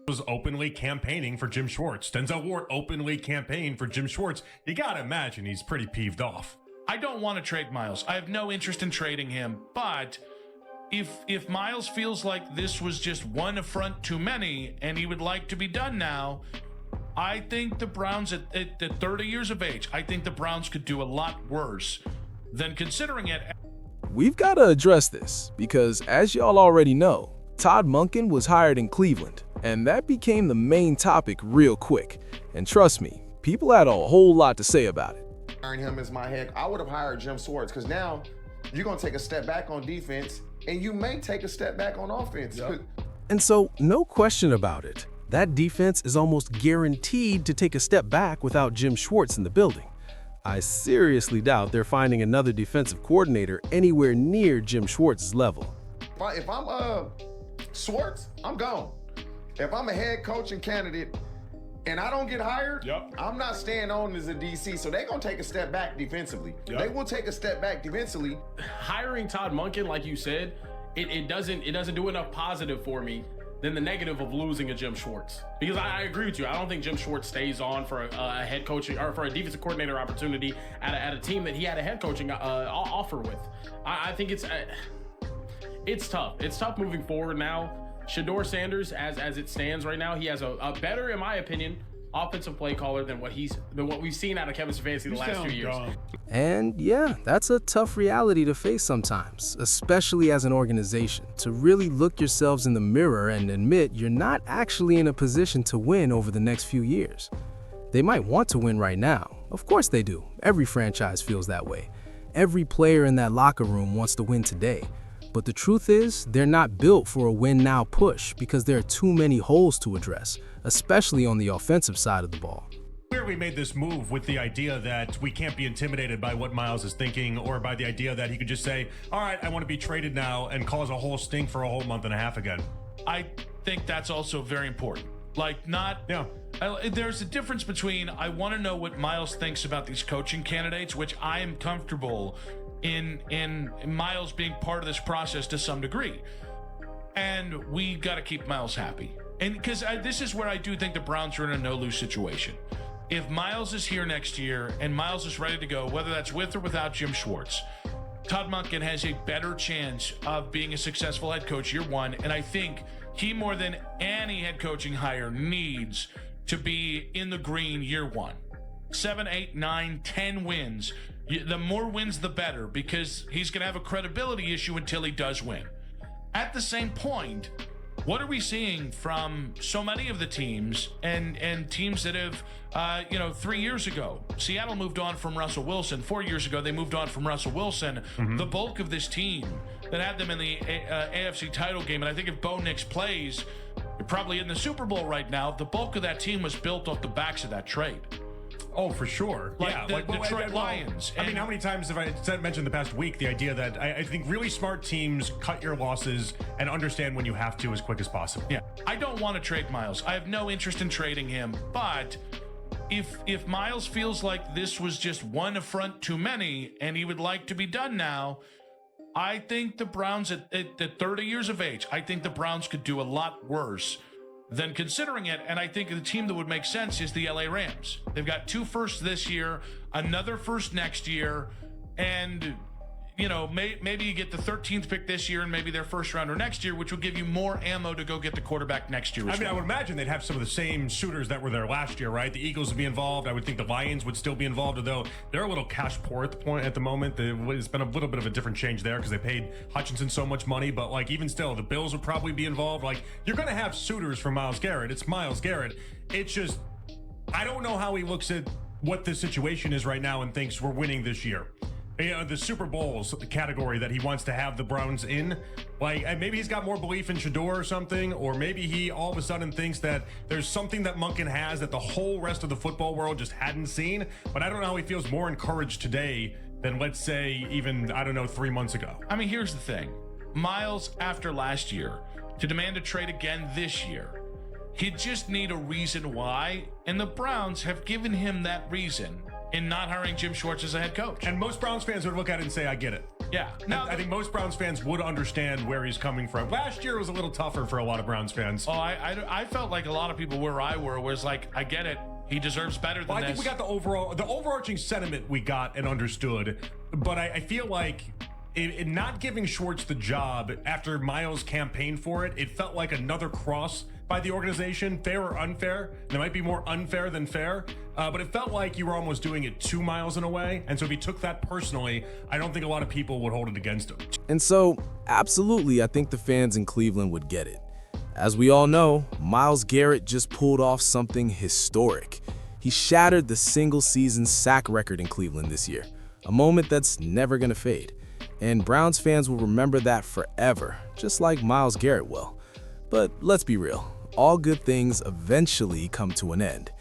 was openly campaigning for Jim Schwartz. Denzel Ward openly campaigned for Jim Schwartz. You gotta imagine he's pretty peeved off. I don't want to trade Miles. I have no interest in trading him. But if Miles feels like this was just one affront too many and he would like to be done now, I think the Browns at 30 years of age, I think the Browns could do a lot worse than considering it. We've got to address this because, as y'all already know, Todd Monken was hired in Cleveland, and that became the main topic real quick. And trust me, people had a whole lot to say about it. Hiring him as my head, I would have hired Jim Schwartz because now you're going to take a step back on defense and you may take a step back on offense. Yep. And so, no question about it, that defense is almost guaranteed to take a step back without Jim Schwartz in the building. I seriously doubt they're finding another defensive coordinator anywhere near Jim Schwartz's level. If I'm Schwartz, I'm gone. If I'm a head coaching candidate and I don't get hired, I'm not staying on as a DC. So they're going to take a step back defensively. They will take a step back defensively. Hiring Todd Monken, like you said, it doesn't do enough positive for me than the negative of losing a Jim Schwartz. Because I agree with you. I don't think Jim Schwartz stays on for a head coaching or for a defensive coordinator opportunity at a team that he had a head coaching offer with. I think it's tough. It's tough moving forward now. Shedeur Sanders, as it stands right now, he has a better, in my opinion, offensive play caller than what we've seen out of Kevin Stefanski the last few years. And yeah, that's a tough reality to face sometimes, especially as an organization, to really look yourselves in the mirror and admit you're not actually in a position to win over the next few years. They might want to win right now. Of course they do. Every franchise feels that way. Every player in that locker room wants to win today. But the truth is, they're not built for a win-now push because there are too many holes to address, especially on the offensive side of the ball. Clearly made this move with the idea that we can't be intimidated by what Miles is thinking or by the idea that he could just say, all right, I want to be traded now and cause a whole stink for a whole month and a half again. I think that's also very important. There's a difference between I want to know what Miles thinks about these coaching candidates, which I am comfortable in Miles being part of this process to some degree. And we got to keep Miles happy. And because this is where I do think the Browns are in a no-lose situation. If Miles is here next year and Miles is ready to go, whether that's with or without Jim Schwartz, Todd Monken has a better chance of being a successful head coach year one. And I think he, more than any head coaching hire, needs to be in the green year one. 7, 8, 9, 10 wins. The more wins, the better, because he's going to have a credibility issue until he does win. At the same point, what are we seeing from so many of the teams and teams that have, 3 years ago, Seattle moved on from Russell Wilson. 4 years ago, they moved on from Russell Wilson. The bulk of this team that had them in the AFC title game, and I think if Bo Nix plays, they're probably in the Super Bowl right now. The bulk of that team was built off the backs of that trade. Oh, for sure. The Detroit Lions. I mean, how many times have I mentioned the past week the idea that I think really smart teams cut your losses and understand when you have to as quick as possible. Yeah, I don't want to trade Miles. I have no interest in trading him. But if Miles feels like this was just one affront too many and he would like to be done now, I think the Browns at 30 years of age, I think the Browns could do a lot worse than considering it. And I think the team that would make sense is the LA Rams. They've got 2 firsts this year, another first next year, and maybe you get the 13th pick this year and maybe their first rounder next year, which will give you more ammo to go get the quarterback next year. I would imagine they'd have some of the same suitors that were there last year, right? The Eagles would be involved. I would think the Lions would still be involved, although they're a little cash poor at the moment. It's been a little bit of a different change there because they paid Hutchinson so much money, but even still, the Bills would probably be involved. You're going to have suitors for Miles Garrett. It's Miles Garrett. It's just, I don't know how he looks at what the situation is right now and thinks we're winning this year. The Super Bowl's the category that he wants to have the Browns in. Maybe he's got more belief in Shedeur or something, or maybe he all of a sudden thinks that there's something that Monken has that the whole rest of the football world just hadn't seen. But I don't know how he feels more encouraged today than, let's say, even, 3 months ago. I mean, here's the thing. Miles, after last year, to demand a trade again this year, he'd just need a reason why, and the Browns have given him that reason in not hiring Jim Schwartz as a head coach. And most Browns fans would look at it and say, I get it. Yeah. Now, I think most Browns fans would understand where he's coming from. Last year was a little tougher for a lot of Browns fans. Oh, I felt like a lot of people where I were was like, I get it. He deserves better than Well, I this. think we got the overarching sentiment we got and understood, but I feel like in not giving Schwartz the job after Miles campaigned for it, it felt like another cross by the organization, fair or unfair. And it might be more unfair than fair, but it felt like you were almost doing it to Miles in a way. And so if he took that personally, I don't think a lot of people would hold it against him. And so, absolutely, I think the fans in Cleveland would get it. As we all know, Miles Garrett just pulled off something historic. He shattered the single-season sack record in Cleveland this year, a moment that's never gonna fade. And Browns fans will remember that forever, just like Miles Garrett will. But let's be real, all good things eventually come to an end.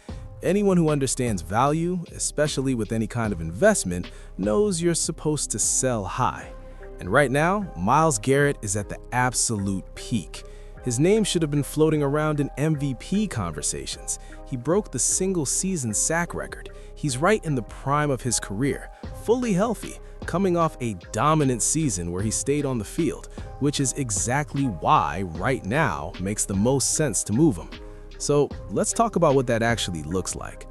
Anyone who understands value, especially with any kind of investment, knows you're supposed to sell high. And right now, Miles Garrett is at the absolute peak. His name should have been floating around in MVP conversations. He broke the single-season sack record. He's right in the prime of his career, fully healthy, coming off a dominant season where he stayed on the field, which is exactly why right now makes the most sense to move him. So let's talk about what that actually looks like.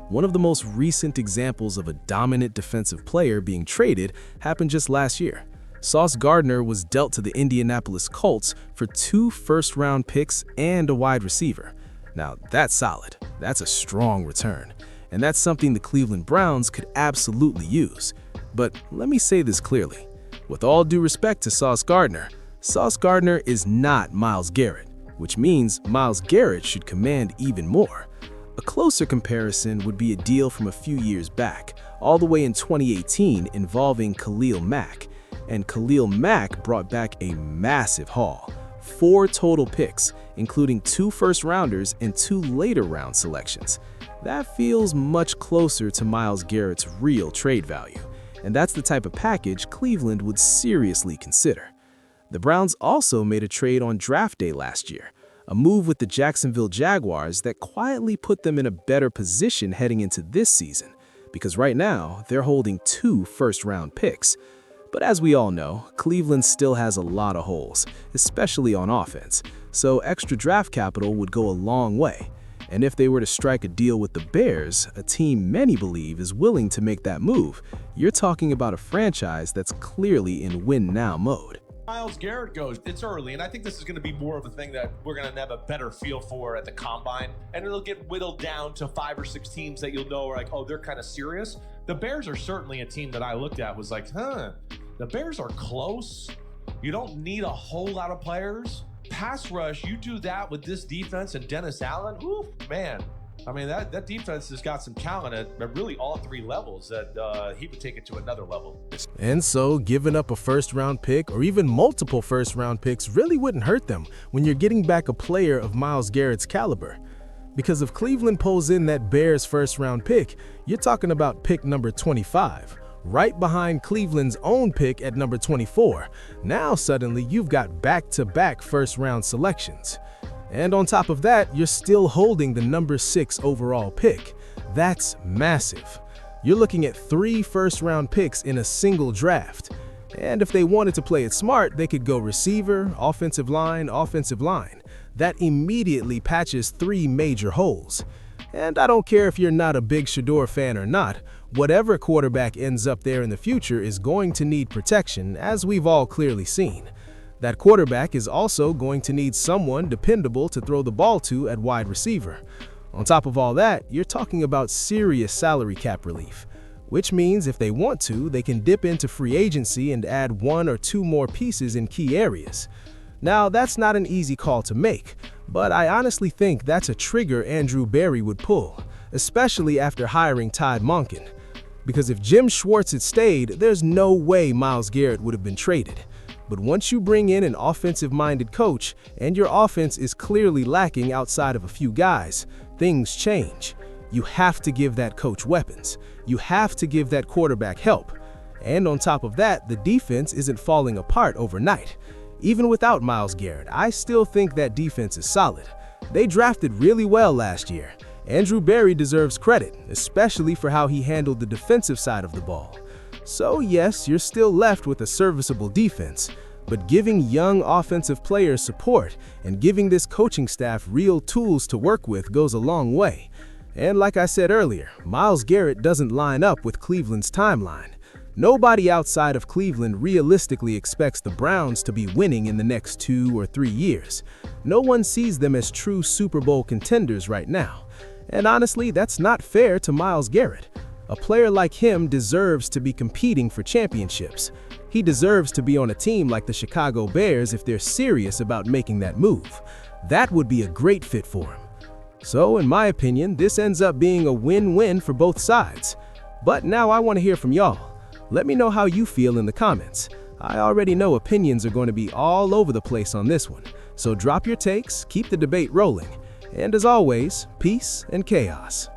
One of the most recent examples of a dominant defensive player being traded happened just last year. Sauce Gardner was dealt to the Indianapolis Colts for 2 first-round picks and a wide receiver. Now, that's solid. That's a strong return. And that's something the Cleveland Browns could absolutely use. But let me say this clearly. With all due respect to Sauce Gardner is not Miles Garrett, which means Miles Garrett should command even more. A closer comparison would be a deal from a few years back, all the way in 2018 involving Khalil Mack. And Khalil Mack brought back a massive haul. 4 total picks, including 2 first-rounders and 2 later-round selections. That feels much closer to Miles Garrett's real trade value. And that's the type of package Cleveland would seriously consider. The Browns also made a trade on draft day last year, a move with the Jacksonville Jaguars that quietly put them in a better position heading into this season, because right now they're holding 2 first-round picks. But as we all know, Cleveland still has a lot of holes, especially on offense, so extra draft capital would go a long way. And if they were to strike a deal with the Bears, a team many believe is willing to make that move, you're talking about a franchise that's clearly in win-now mode. Miles Garrett goes, it's early, and I think this is going to be more of a thing that we're going to have a better feel for at the Combine, and it'll get whittled down to 5 or 6 teams that you'll know are like, oh, they're kind of serious. The Bears are certainly a team that I looked at was like, the Bears are close. You don't need a whole lot of players. Pass rush, you do that with this defense and Dennis Allen, ooh, man. I mean, that defense has got some talent at really all 3 levels that he would take it to another level. And so giving up a first-round pick or even multiple first-round picks really wouldn't hurt them when you're getting back a player of Miles Garrett's caliber. Because if Cleveland pulls in that Bears first-round pick, you're talking about pick number 25, right behind Cleveland's own pick at number 24. Now suddenly you've got back-to-back first-round selections. And on top of that, you're still holding the number 6 overall pick. That's massive. You're looking at 3 first-round picks in a single draft. And if they wanted to play it smart, they could go receiver, offensive line. That immediately patches 3 major holes. And I don't care if you're not a big Shador fan or not, whatever quarterback ends up there in the future is going to need protection, as we've all clearly seen. That quarterback is also going to need someone dependable to throw the ball to at wide receiver. On top of all that, you're talking about serious salary cap relief, which means if they want to, they can dip into free agency and add 1 or 2 more pieces in key areas. Now, that's not an easy call to make, but I honestly think that's a trigger Andrew Berry would pull, especially after hiring Todd Monken. Because if Jim Schwartz had stayed, there's no way Miles Garrett would have been traded. But once you bring in an offensive-minded coach, and your offense is clearly lacking outside of a few guys, things change. You have to give that coach weapons. You have to give that quarterback help. And on top of that, the defense isn't falling apart overnight. Even without Miles Garrett, I still think that defense is solid. They drafted really well last year. Andrew Berry deserves credit, especially for how he handled the defensive side of the ball. So yes, you're still left with a serviceable defense, but giving young offensive players support and giving this coaching staff real tools to work with goes a long way. And like I said earlier, Miles Garrett doesn't line up with Cleveland's timeline. Nobody outside of Cleveland realistically expects the Browns to be winning in the next 2 or 3 years. No one sees them as true Super Bowl contenders right now. And honestly, that's not fair to Miles Garrett. A player like him deserves to be competing for championships. He deserves to be on a team like the Chicago Bears if they're serious about making that move. That would be a great fit for him. So, in my opinion, this ends up being a win-win for both sides. But now I want to hear from y'all. Let me know how you feel in the comments. I already know opinions are going to be all over the place on this one. So drop your takes, keep the debate rolling. And as always, peace and chaos.